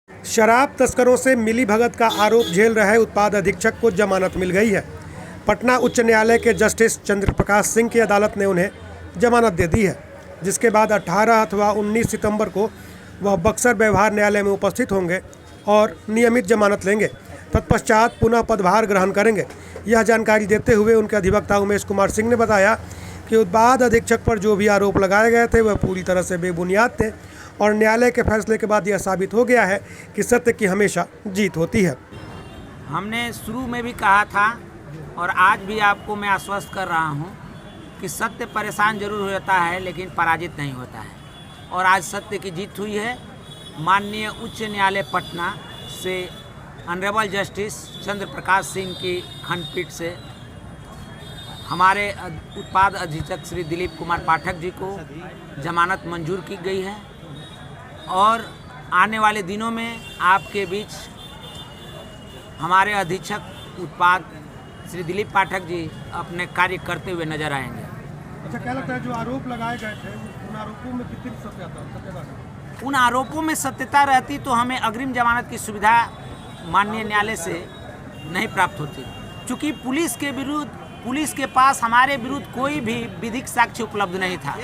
शराब तस्करों से मिलीभगत का आरोप झेल रहे उत्पाद अधीक्षक को जमानत मिल गई है। पटना उच्च न्यायालय के जस्टिस चंद्रप्रकाश सिंह की अदालत ने उन्हें जमानत दे दी है, जिसके बाद 18 अथवा 19 सितंबर को वह बक्सर व्यवहार न्यायालय में उपस्थित होंगे और नियमित जमानत लेंगे। तत्पश्चात पुनः पदभार ग्रहण करेंगे। यह जानकारी देते हुए उनके अधिवक्ता उमेश कुमार सिंह ने बताया कि उत्पाद अधीक्षक पर जो भी आरोप लगाए गए थे वह पूरी तरह से बेबुनियाद थे और न्यायालय के फैसले के बाद यह साबित हो गया है कि सत्य की हमेशा जीत होती है। हमने शुरू में भी कहा था और आज भी आपको मैं आश्वस्त कर रहा हूं कि सत्य परेशान जरूर हो जाता है लेकिन पराजित नहीं होता है, और आज सत्य की जीत हुई है। माननीय उच्च न्यायालय पटना से ऑनरेबल जस्टिस चंद्रप्रकाश सिंह की खंडपीठ से हमारे उत्पाद अधीक्षक श्री दिलीप कुमार पाठक जी को जमानत मंजूर की गई है और आने वाले दिनों में आपके बीच हमारे अधीक्षक उत्पाद श्री दिलीप पाठक जी अपने कार्य करते हुए नजर आएंगे। अच्छा, क्या लगता है जो आरोप लगाए गए थे उन आरोपों में कितनी सत्यता है? उन आरोपों में सत्यता रहती तो हमें अग्रिम जमानत की सुविधा माननीय न्यायालय से नहीं प्राप्त होती, क्योंकि पुलिस के पास हमारे विरुद्ध कोई भी विधिक साक्ष्य उपलब्ध नहीं था।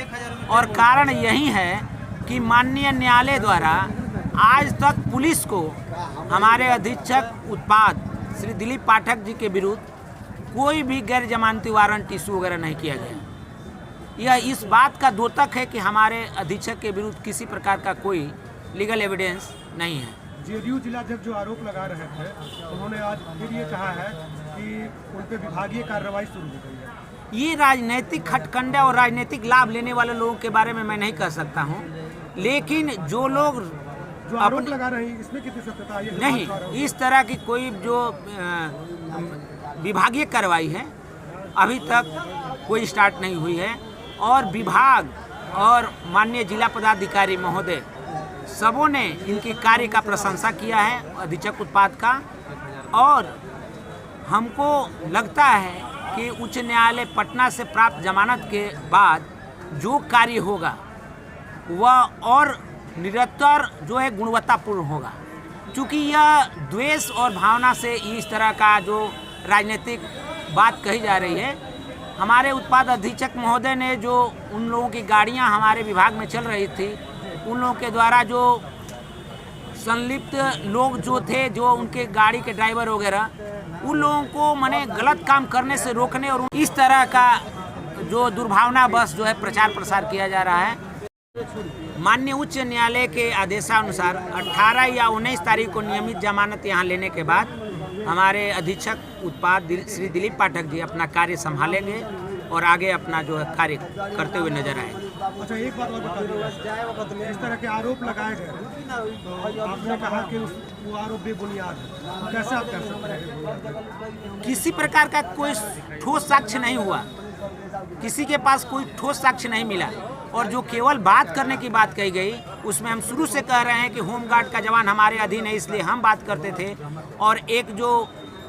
और कारण यही है कि माननीय न्यायालय द्वारा आज तक पुलिस को हमारे अधीक्षक उत्पाद श्री दिलीप पाठक जी के विरुद्ध कोई भी गैर जमानती वारंट इशू वगैरह नहीं किया गया। यह इस बात का द्योतक है कि हमारे अधीक्षक के विरुद्ध किसी प्रकार का कोई लीगल एविडेंस नहीं है। जेडीयू जिलाध्यक्ष जो आरोप लगा रहे थे उन्होंने आज फिर ये कहा है कि उन पर विभागीय कार्रवाई शुरू हो गई है। ये राजनीतिक हथकंडा और राजनीतिक लाभ लेने वाले लोगों के बारे में मैं नहीं कह सकता हूँ, लेकिन जो लोग जो आरोप लगा रहे हैं इसमें कितनी सत्यता है? नहीं, इस तरह की कोई जो विभागीय कार्रवाई है अभी तक कोई स्टार्ट नहीं हुई है, और विभाग और माननीय जिला पदाधिकारी महोदय सबों ने इनके कार्य का प्रशंसा किया है अधीक्षक उत्पाद का। और हमको लगता है कि उच्च न्यायालय पटना से प्राप्त जमानत के बाद जो कार्य होगा वह और निरंतर जो है गुणवत्तापूर्ण होगा, क्योंकि यह द्वेष और भावना से इस तरह का जो राजनीतिक बात कही जा रही है। हमारे उत्पाद अधीक्षक महोदय ने जो उन लोगों की गाड़ियां हमारे विभाग में चल रही थी, उन लोगों के द्वारा जो संलिप्त लोग जो थे, जो उनके गाड़ी के ड्राइवर वगैरह, उन लोगों को माने गलत काम करने से रोकने और इस तरह का जो दुर्भावना बस जो है प्रचार प्रसार किया जा रहा है। माननीय उच्च न्यायालय के आदेशानुसार 18 या 19 तारीख को नियमित जमानत यहां लेने के बाद हमारे अधीक्षक उत्पाद श्री दिलीप पाठक जी अपना कार्य संभालेंगे और आगे अपना जो है कार्य करते हुए नजर आएंगे। अच्छा, एक बात और बता दीजिए, इस तरह के आरोप लगाए गए तो आपने कहा कि वो आरोप बेबुनियाद है, कैसे आप कह सकते हैं? किसी प्रकार का कोई ठोस साक्ष्य नहीं हुआ, किसी के पास कोई ठोस साक्ष्य नहीं मिला, और जो केवल बात करने की बात कही गई उसमें हम शुरू से कह रहे हैं कि होमगार्ड का जवान हमारे अधीन है इसलिए हम बात करते थे। और एक जो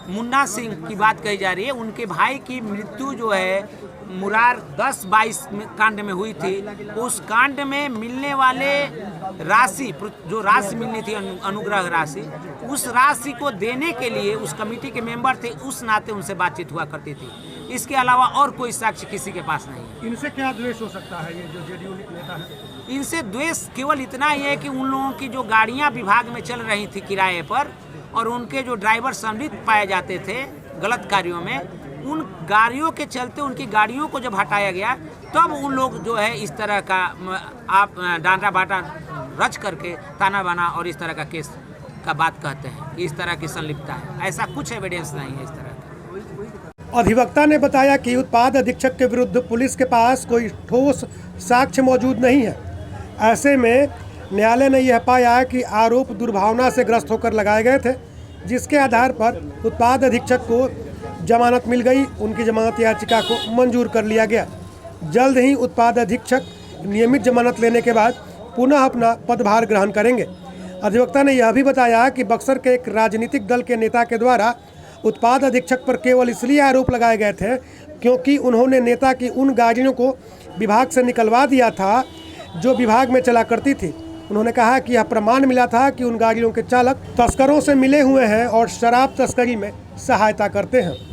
मुन्ना सिंह की बात कही जा रही है, उनके भाई की मृत्यु जो है मुरार 10-22 कांड में हुई थी, उस कांड में मिलने वाले राशि जो राशि मिलनी थी अनुग्रह राशि, उस राशि को देने के लिए उस कमेटी के मेंबर थे, उस नाते उनसे बातचीत हुआ करती थी। इसके अलावा और कोई साक्ष्य किसी के पास नहीं है। इनसे क्या द्वेष हो सकता है? ये जो जेडीयू नेता है, इनसे द्वेष केवल इतना ही है कि उन लोगों की जो गाड़ियां विभाग में चल रही थी किराए पर और उनके जो ड्राइवर संलिप्त पाए जाते थे गलत कार्यों में, उन गाड़ियों के चलते उनकी गाड़ियों को जब हटाया गया तब उन लोग जो है इस तरह का आप डांटा बाटा रच करके ताना बाना और इस तरह का केस का बात कहते हैं कि इस तरह की संलिप्तता है। ऐसा कुछ एविडेंस नहीं है इस तरह का। अधिवक्ता ने बताया कि उत्पाद अधीक्षक के विरुद्ध पुलिस के पास कोई ठोस साक्ष्य मौजूद नहीं है। ऐसे में न्यायालय ने यह पाया कि आरोप दुर्भावना से ग्रस्त होकर लगाए गए थे, जिसके आधार पर उत्पाद अधीक्षक को जमानत मिल गई। उनकी जमानत याचिका को मंजूर कर लिया गया। जल्द ही उत्पाद अधीक्षक नियमित जमानत लेने के बाद पुनः अपना पदभार ग्रहण करेंगे। अधिवक्ता ने यह भी बताया कि बक्सर के एक राजनीतिक दल के नेता के द्वारा उत्पाद अधीक्षक पर केवल इसलिए आरोप लगाए गए थे क्योंकि उन्होंने नेता की उन गाड़ियों को विभाग से निकलवा दिया था जो विभाग में चला करती थी। उन्होंने कहा कि यह प्रमाण मिला था कि उन गाड़ियों के चालक तस्करों से मिले हुए हैं और शराब तस्करी में सहायता करते हैं।